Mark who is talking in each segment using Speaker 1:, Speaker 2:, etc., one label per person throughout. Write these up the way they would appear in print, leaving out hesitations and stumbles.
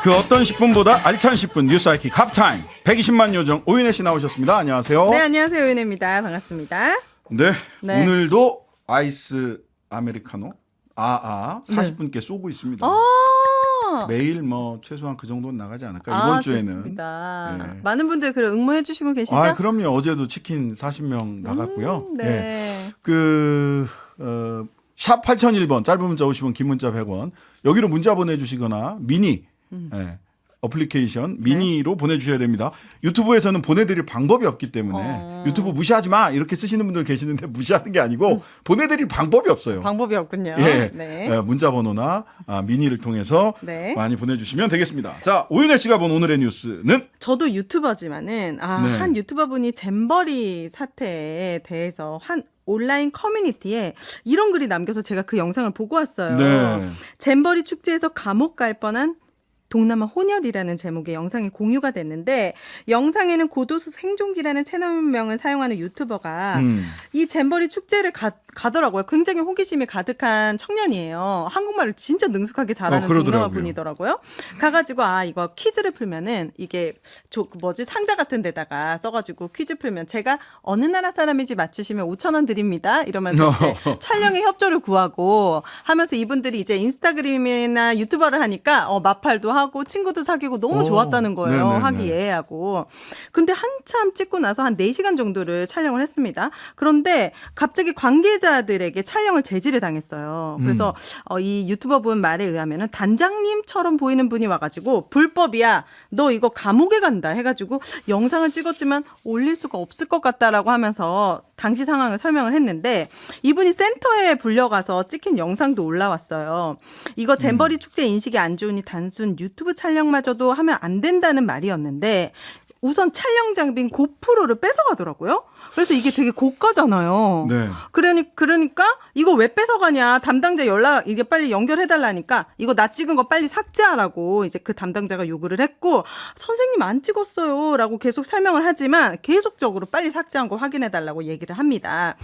Speaker 1: 그 어떤 10분보다 알찬 10분 뉴스 아이킥 하프타임 120만 요정 오윤혜 씨 나오셨습니다. 안녕하세요.
Speaker 2: 네, 안녕하세요. 오윤혜입니다. 반갑습니다.
Speaker 1: 네,
Speaker 2: 네.
Speaker 1: 오늘도 아이스 아메리카노 40분께 쏘고 있습니다. 매일 뭐 최소한 그 정도는 나가지 않을까 이번 주에는.
Speaker 2: 좋습니다.
Speaker 1: 네.
Speaker 2: 많은 분들 그래 응모해 주시고 계시죠?
Speaker 1: 그럼요. 어제도 치킨 40명 나갔고요.
Speaker 2: 네.
Speaker 1: 샵 8001번 짧은 문자 50원 긴 문자 100원 여기로 문자 보내주시거나 미니 어플리케이션 미니로 보내주셔야 됩니다. 유튜브에서는 보내드릴 방법이 없기 때문에 유튜브 무시하지 마 이렇게 쓰시는 분들 계시는데 무시하는 게 아니고 보내드릴 방법이 없어요.
Speaker 2: 방법이 없군요.
Speaker 1: 예,
Speaker 2: 네.
Speaker 1: 문자 번호나 미니를 통해서
Speaker 2: 네.
Speaker 1: 많이 보내주시면 되겠습니다. 자, 오윤혜 씨가 본 오늘의 뉴스는
Speaker 2: 저도 유튜버지만은
Speaker 1: 네.
Speaker 2: 한 유튜버분이 잼버리 사태에 대해서 한 온라인 커뮤니티에 이런 글이 남겨서 제가 그 영상을 보고 왔어요.
Speaker 1: 네.
Speaker 2: 잼버리 축제에서 감옥 갈 뻔한 동남아 혼혈이라는 제목의 영상이 공유가 됐는데 영상에는 고도수 생존기라는 채널명을 사용하는 유튜버가 이 잼버리 축제를 가더라고요. 굉장히 호기심이 가득한 청년이에요. 한국말을 진짜 능숙하게 잘하는 동남아 분이더라고요. 가가지고 이거 퀴즈를 풀면은 이게 상자 같은 데다가 써가지고 퀴즈 풀면 제가 어느 나라 사람인지 맞추시면 5,000원 드립니다. 이러면서 이제 촬영에 협조를 구하고 하면서 이분들이 이제 인스타그램이나 유튜버를 하니까 마팔도 하고 친구도 사귀고 너무 좋았다는 거예요.
Speaker 1: 네네네.
Speaker 2: 화기애애하고. 근데 한참 찍고 나서 한 4시간 정도를 촬영을 했습니다. 그런데 갑자기 관계자들에게 촬영을 제지를 당했어요. 그래서 이 유튜버분 말에 의하면은 단장님처럼 보이는 분이 와가지고 불법이야. 너 이거 감옥에 간다 해가지고 영상을 찍었지만 올릴 수가 없을 것 같다라고 하면서 당시 상황을 설명을 했는데 이분이 센터에 불려가서 찍힌 영상도 올라왔어요. 이거 잼버리 축제 인식이 안 좋으니 단순 유튜브 촬영마저도 하면 안 된다는 말이었는데 우선 촬영 장비인 고프로를 뺏어가더라고요. 그래서 이게 되게 고가잖아요.
Speaker 1: 네.
Speaker 2: 그러니까 이거 왜 뺏어가냐 담당자 이제 빨리 연결해달라니까 이거 나 찍은 거 빨리 삭제하라고 이제 그 담당자가 요구를 했고 선생님 안 찍었어요라고 계속 설명을 하지만 계속적으로 빨리 삭제한 거 확인해달라고 얘기를 합니다.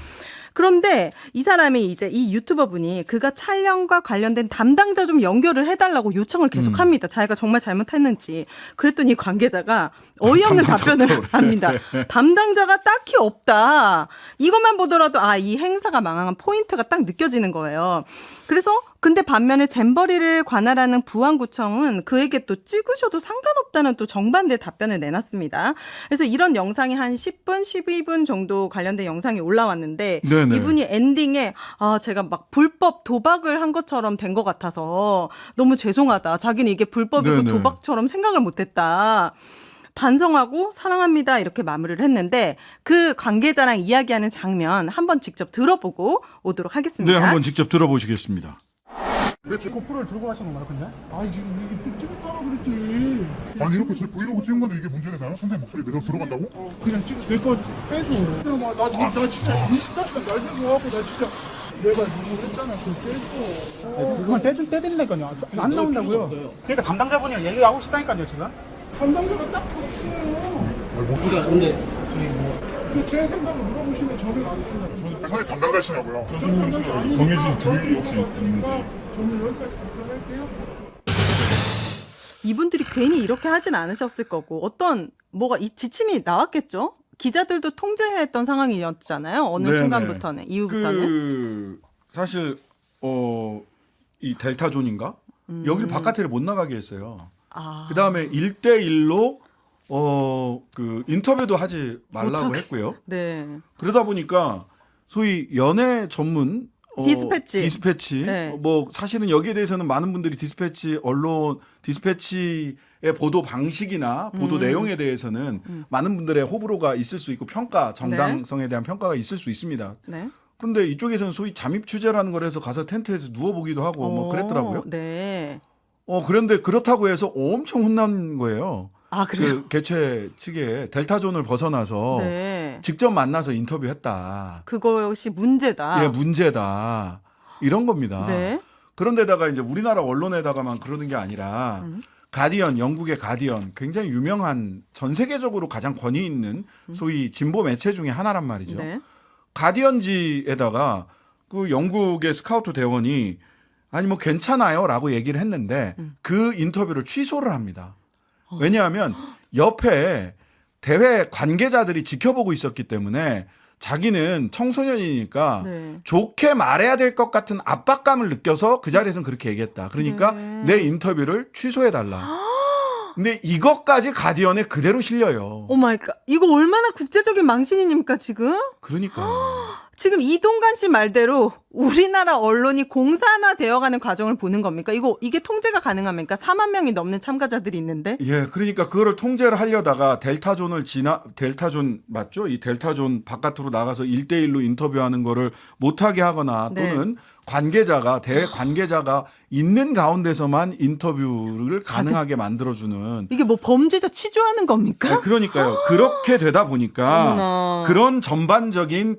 Speaker 2: 그런데 이 사람이 이제 이 유튜버 분이 그가 촬영과 관련된 담당자 좀 연결을 해달라고 요청을 계속합니다. 자기가 정말 잘못했는지. 그랬더니 관계자가 어이없는 답변을 합니다. 담당자가 딱히 없다. 이것만 보더라도 이 행사가 망한 포인트가 딱 느껴지는 거예요. 그래서 근데 반면에 잼버리를 관할하는 부안구청은 그에게 또 찍으셔도 상관없다는 또 정반대 답변을 내놨습니다. 그래서 이런 영상이 한 10분, 12분 정도 관련된 영상이 올라왔는데
Speaker 1: 네네.
Speaker 2: 이분이 엔딩에 제가 막 불법 도박을 한 것처럼 된 것 같아서 너무 죄송하다. 자기는 이게 불법이고
Speaker 1: 네네.
Speaker 2: 도박처럼 생각을 못했다. 반성하고 사랑합니다 이렇게 마무리를 했는데 그 관계자랑 이야기하는 장면 한번 직접 들어보고 오도록 하겠습니다.
Speaker 1: 네, 한번 직접 들어보시겠습니다.
Speaker 3: 왜 제 고프로를 들고 가시는 거야, 근데? 지금 이게 찍었다고 그랬지. 아니, 이렇게 제 브이로그 찍은 건데 이게 문제가 되나? 선생님 목소리 내가 들어간다고? 그냥 내거 빼줘. 나 진짜 24시간 날 생각하고 나 진짜 내가 누구 했잖아. 그거 빼줘.
Speaker 4: 그건 떼드리니까요. 안 나온다고요. 그러니까 담당자분이랑 얘기하고 싶다니까요, 지금.
Speaker 3: 담당자가 딱 없어요. 제 생각을 물어보시면 저는 안 된다.
Speaker 5: 선생님 담당자시냐고요?
Speaker 3: 정해진 교육이 혹시 있는지. 저는 여기까지 답변할게요.
Speaker 2: 이분들이 괜히 이렇게 하진 않으셨을 거고 어떤 이 지침이 나왔겠죠? 기자들도 통제해야 했던 상황이었잖아요. 어느
Speaker 1: 네네.
Speaker 2: 순간부터는 이후부터는.
Speaker 1: 사실 이 델타존인가? 여기를 바깥에 못 나가게 했어요. 그다음에 1대1로 그 인터뷰도 하지 말라고 했고요.
Speaker 2: 네.
Speaker 1: 그러다 보니까 소위 연예 전문
Speaker 2: 디스패치. 네.
Speaker 1: 사실은 여기에 대해서는 많은 분들이 언론 디스패치의 보도 방식이나 보도 내용에 대해서는 많은 분들의 호불호가 있을 수 있고 정당성에 대한 평가가 있을 수 있습니다.
Speaker 2: 네.
Speaker 1: 근데 이쪽에서는 소위 잠입 취재라는 걸 해서 가서 텐트에서 누워보기도 하고 그랬더라고요.
Speaker 2: 네.
Speaker 1: 그런데 그렇다고 해서 엄청 혼난 거예요.
Speaker 2: 그래요?
Speaker 1: 그 개최 측에 델타존을 벗어나서
Speaker 2: 네.
Speaker 1: 직접 만나서 인터뷰했다.
Speaker 2: 그것이 문제다.
Speaker 1: 예, 문제다. 이런 겁니다.
Speaker 2: 네.
Speaker 1: 그런데다가 이제 우리나라 언론에다가만 그러는 게 아니라 가디언, 영국의 가디언, 굉장히 유명한 전 세계적으로 가장 권위 있는 소위 진보 매체 중에 하나란 말이죠.
Speaker 2: 네.
Speaker 1: 가디언지에다가 그 영국의 스카우트 대원이 아니 뭐 괜찮아요라고 얘기를 했는데 그 인터뷰를 취소를 합니다. 왜냐하면 옆에 대회 관계자들이 지켜보고 있었기 때문에 자기는 청소년이니까
Speaker 2: 네.
Speaker 1: 좋게 말해야 될 것 같은 압박감을 느껴서 그 자리에서는 그렇게 얘기했다. 그러니까
Speaker 2: 네.
Speaker 1: 내 인터뷰를 취소해달라. 근데 이것까지 가디언에 그대로 실려요.
Speaker 2: 오 마이 갓. 이거 얼마나 국제적인 망신입니까, 지금?
Speaker 1: 그러니까요.
Speaker 2: 지금 이동관 씨 말대로 우리나라 언론이 공산화되어가는 과정을 보는 겁니까? 이게 통제가 가능합니까? 4만 명이 넘는 참가자들이 있는데.
Speaker 1: 예, 그러니까 그거를 통제를 하려다가 델타존 맞죠? 이 델타존 바깥으로 나가서 1대1로 인터뷰하는 거를 못하게 하거나
Speaker 2: 네.
Speaker 1: 또는 관계자가 대회 관계자가 있는 가운데서만 인터뷰를 가능하게 만들어주는.
Speaker 2: 이게 뭐 범죄자 취조하는 겁니까?
Speaker 1: 네, 그러니까요. 그렇게 되다 보니까
Speaker 2: 어머나.
Speaker 1: 그런 전반적인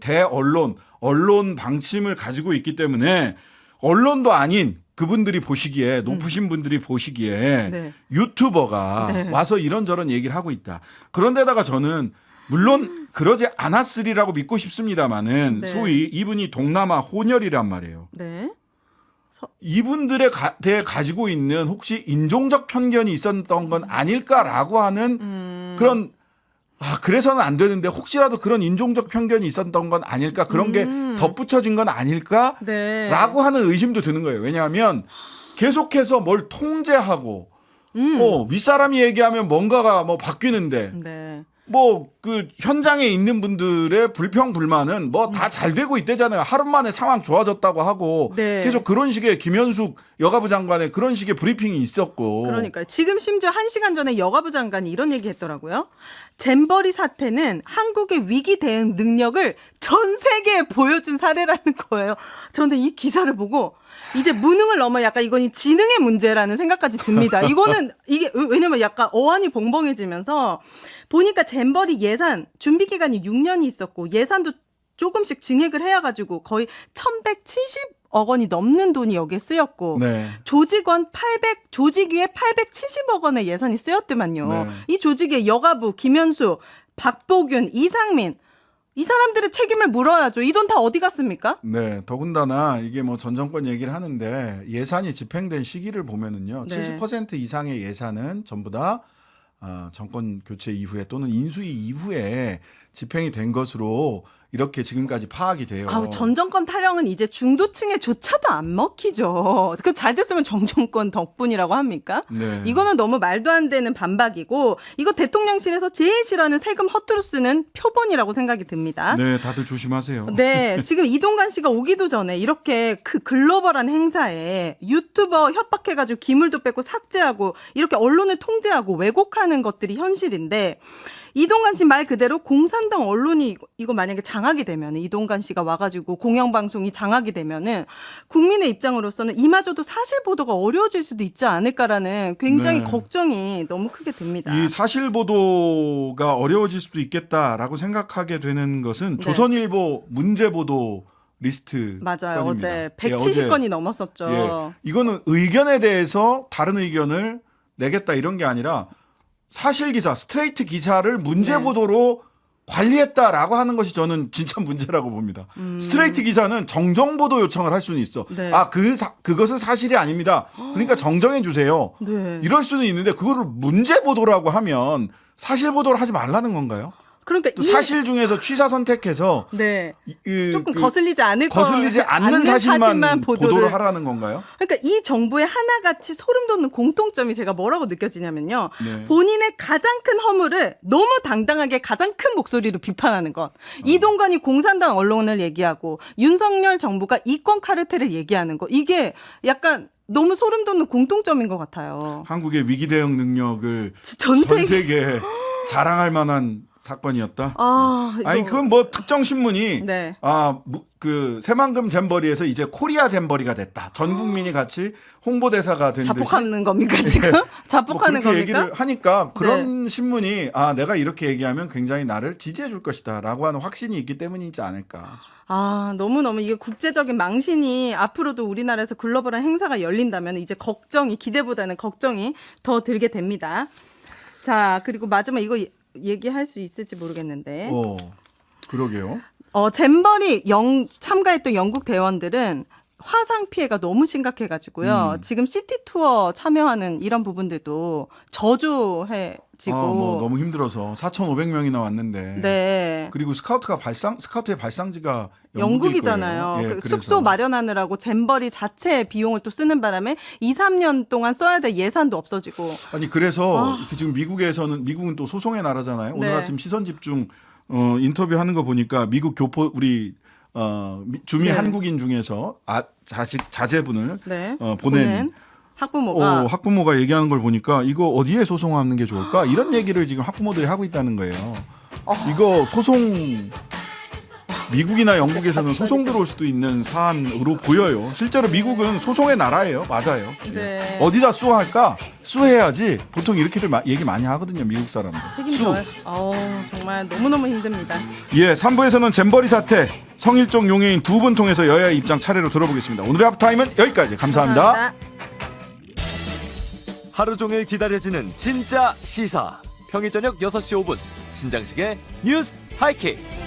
Speaker 1: 언론 방침을 가지고 있기 때문에 언론도 아닌 그분들이 보시기에 높으신 분들이 보시기에
Speaker 2: 네.
Speaker 1: 유튜버가
Speaker 2: 네.
Speaker 1: 와서 이런저런 얘기를 하고 있다. 그런데다가 저는 물론 그러지 않았으리라고 믿고 싶습니다마는
Speaker 2: 네.
Speaker 1: 소위 이분이 동남아 혼혈이란 말이에요.
Speaker 2: 네.
Speaker 1: 이분들에 대해 가지고 있는 혹시 인종적 편견이 있었던 건 아닐까라고 하는 그런 그래서는 안 되는데 혹시라도 그런 인종적 편견이 있었던 건 아닐까 그런 게 덧붙여진 건 아닐까라고
Speaker 2: 네.
Speaker 1: 하는 의심도 드는 거예요. 왜냐하면 계속해서 뭘 통제하고 윗사람이 얘기하면 뭔가가 뭐 바뀌는데
Speaker 2: 네.
Speaker 1: 뭐 그 현장에 있는 분들의 불평 불만은 뭐 다 잘 되고 있대잖아요. 하루 만에 상황 좋아졌다고 하고
Speaker 2: 네.
Speaker 1: 계속 그런 식의 김현숙 여가부 장관의 그런 식의 브리핑이 있었고.
Speaker 2: 그러니까 지금 심지어 1시간 전에 여가부 장관이 이런 얘기 했더라고요. 잼버리 사태는 한국의 위기 대응 능력을 전 세계에 보여준 사례라는 거예요. 저는 이 기사를 보고 이제 무능을 넘어 약간 이건 지능의 문제라는 생각까지 듭니다. 이게 왜냐면 약간 어안이 벙벙해지면서 보니까 잼버리 예산 준비 기간이 6년이 있었고 예산도 조금씩 증액을 해가지고 거의 1,170억 원이 넘는 돈이 여기에 쓰였고
Speaker 1: 네.
Speaker 2: 조직위에 870억 원의 예산이 쓰였더만요.
Speaker 1: 네.
Speaker 2: 이 조직에 여가부, 김현수, 박보균, 이상민 이 사람들의 책임을 물어야죠. 이 돈 다 어디 갔습니까?
Speaker 1: 네, 더군다나 이게 뭐 전 정권 얘기를 하는데 예산이 집행된 시기를 보면은요,
Speaker 2: 네.
Speaker 1: 70% 이상의 예산은 전부 다 정권 교체 이후에 또는 인수위 이후에 집행이 된 것으로 이렇게 지금까지 파악이 돼요.
Speaker 2: 아우, 전 정권 타령은 이제 중도층에조차도 안 먹히죠. 그 잘 됐으면 정정권 덕분이라고 합니까?
Speaker 1: 네.
Speaker 2: 이거는 너무 말도 안 되는 반박이고 이거 대통령실에서 제일 싫어하는 세금 허투루 쓰는 표본이라고 생각이 듭니다.
Speaker 1: 네, 다들 조심하세요.
Speaker 2: 네, 지금 이동관 씨가 오기도 전에 이렇게 그 글로벌한 행사에 유튜버 협박해가지고 기물도 뺏고 삭제하고 이렇게 언론을 통제하고 왜곡하는 것들이 현실인데 이동관 씨 말 그대로 공산당 언론이 이거 만약에 장악이 되면 이동관 씨가 와가지고 공영방송이 장악이 되면은 국민의 입장으로서는 이마저도 사실 보도가 어려워질 수도 있지 않을까라는 굉장히
Speaker 1: 네.
Speaker 2: 걱정이 너무 크게 됩니다.
Speaker 1: 이 사실 보도가 어려워질 수도 있겠다라고 생각하게 되는 것은
Speaker 2: 네.
Speaker 1: 조선일보 문제 보도 리스트
Speaker 2: 맞아요.
Speaker 1: 건입니다.
Speaker 2: 어제
Speaker 1: 예,
Speaker 2: 170건이 넘었었죠.
Speaker 1: 예, 이거는 의견에 대해서 다른 의견을 내겠다 이런 게 아니라 사실 기사, 스트레이트 기사를 문제
Speaker 2: 네.
Speaker 1: 보도로 관리했다라고 하는 것이 저는 진짜 문제라고 봅니다. 스트레이트 기사는 정정 보도 요청을 할 수는 있어.
Speaker 2: 네.
Speaker 1: 그것은 사실이 아닙니다. 그러니까 정정해 주세요.
Speaker 2: 네.
Speaker 1: 이럴 수는 있는데 그거를 문제 보도라고 하면 사실 보도를 하지 말라는 건가요?
Speaker 2: 그러니까
Speaker 1: 또 사실 중에서 취사 선택해서
Speaker 2: 네. 조금
Speaker 1: 그
Speaker 2: 거슬리지
Speaker 1: 거슬리지 않는 사실만 보도를 하라는 건가요?
Speaker 2: 그러니까 이 정부의 하나같이 소름 돋는 공통점이 제가 뭐라고 느껴지냐면요.
Speaker 1: 네.
Speaker 2: 본인의 가장 큰 허물을 너무 당당하게 가장 큰 목소리로 비판하는 것. 이동관이 공산당 언론을 얘기하고 윤석열 정부가 이권 카르텔을 얘기하는 것. 이게 약간 너무 소름 돋는 공통점인 것 같아요.
Speaker 1: 한국의 위기 대응 능력을
Speaker 2: 전
Speaker 1: 전
Speaker 2: 세계
Speaker 1: 세계에 자랑할 만한 사건이었다. 아니
Speaker 2: 이거-
Speaker 1: 그건 뭐 특정 신문이
Speaker 2: 네.
Speaker 1: 그 새만금 잼버리에서 이제 코리아 잼버리가 됐다. 전 국민이 같이 홍보대사가 된 듯이
Speaker 2: 자폭하는 겁니까 지금?
Speaker 1: 뭐
Speaker 2: 자폭하는
Speaker 1: 그렇게
Speaker 2: 겁니까?
Speaker 1: 얘기를 하니까 그런 신문이 내가 이렇게 얘기하면 굉장히 나를 지지해 줄 것이다라고 하는 확신이 있기 때문이지 않을까.
Speaker 2: 너무너무 이게 국제적인 망신이 앞으로도 우리나라에서 글로벌한 행사가 열린다면 이제 기대보다는 걱정이 더 들게 됩니다. 자, 그리고 마지막 이거 얘기할 수 있을지 모르겠는데.
Speaker 1: 그러게요.
Speaker 2: 잼버리 참가했던 영국 대원들은 화상 피해가 너무 심각해가지고요. 지금 시티 투어 참여하는 이런 부분들도 저조해지고.
Speaker 1: 너무 힘들어서 4,500명이나 왔는데.
Speaker 2: 네.
Speaker 1: 그리고 스카우트의 발상지가
Speaker 2: 영국이잖아요.
Speaker 1: 예,
Speaker 2: 그
Speaker 1: 그래서.
Speaker 2: 숙소 마련하느라고 잼버리 자체 비용을 또 쓰는 바람에 2, 3년 동안 써야 될 예산도 없어지고.
Speaker 1: 아니 그래서 이렇게 지금 미국은 또 소송의 나라잖아요. 오늘
Speaker 2: 네.
Speaker 1: 아침 시선 집중 인터뷰하는 거 보니까 미국 교포 우리 주미
Speaker 2: 네.
Speaker 1: 한국인 중에서 자제분을
Speaker 2: 네.
Speaker 1: 보낸
Speaker 2: 학부모가
Speaker 1: 학부모가 얘기하는 걸 보니까 이거 어디에 소송하는 게 좋을까? 이런 얘기를 지금 학부모들이 하고 있다는 거예요. 이거 소송 미국이나 영국에서는 소송 들어올 수도 있는 사안으로 보여요. 실제로 미국은 소송의 나라예요. 맞아요.
Speaker 2: 네.
Speaker 1: 어디다 수할까? 수해야지. 보통 이렇게들 얘기 많이 하거든요. 미국 사람들.
Speaker 2: 책임져요. 정말 너무너무 힘듭니다.
Speaker 1: 예, 3부에서는 잼버리 사태, 성일종 용해인 두 분 통해서 여야의 입장 차례로 들어보겠습니다. 오늘의 합타임은 여기까지. 감사합니다.
Speaker 5: 하루 종일 기다려지는 진짜 시사. 평일 저녁 6시 5분 신장식의 뉴스 하이킥.